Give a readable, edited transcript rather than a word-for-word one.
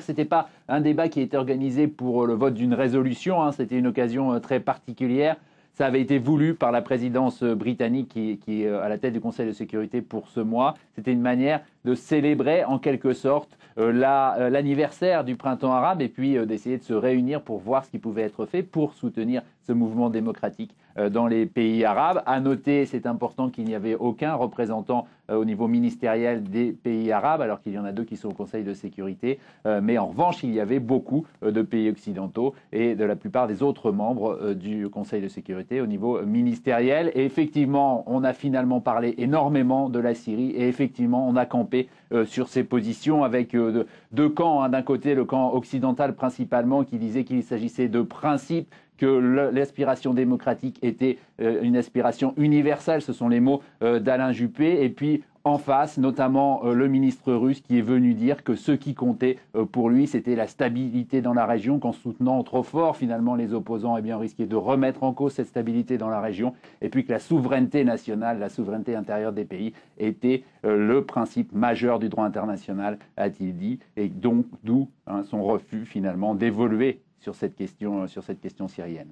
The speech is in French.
Ce n'était pas un débat qui était organisé pour le vote d'une résolution, hein, c'était une occasion très particulière. Ça avait été voulu par la présidence britannique qui est à la tête du Conseil de sécurité pour ce mois. C'était une manière de célébrer en quelque sorte l'anniversaire du printemps arabe et puis d'essayer de se réunir pour voir ce qui pouvait être fait pour soutenir ce mouvement démocratique dans les pays arabes. À noter, c'est important qu'il n'y avait aucun représentant au niveau ministériel des pays arabes, alors qu'il y en a 2 qui sont au Conseil de sécurité. Mais en revanche, il y avait beaucoup de pays occidentaux et de la plupart des autres membres du Conseil de sécurité au niveau ministériel. Et effectivement, on a finalement parlé énormément de la Syrie et effectivement, on a campé sur ces positions avec 2 camps. Hein. D'un côté, le camp occidental principalement qui disait qu'il s'agissait de principes, que l'aspiration démocratique était une aspiration universelle, ce sont les mots d'Alain Juppé, et puis en face, notamment le ministre russe qui est venu dire que ce qui comptait pour lui, c'était la stabilité dans la région, qu'en soutenant trop fort finalement les opposants, eh bien, on risquait de remettre en cause cette stabilité dans la région, et puis que la souveraineté nationale, la souveraineté intérieure des pays était le principe majeur du droit international, a-t-il dit, et donc d'où son refus finalement d'évoluer sur cette question syrienne.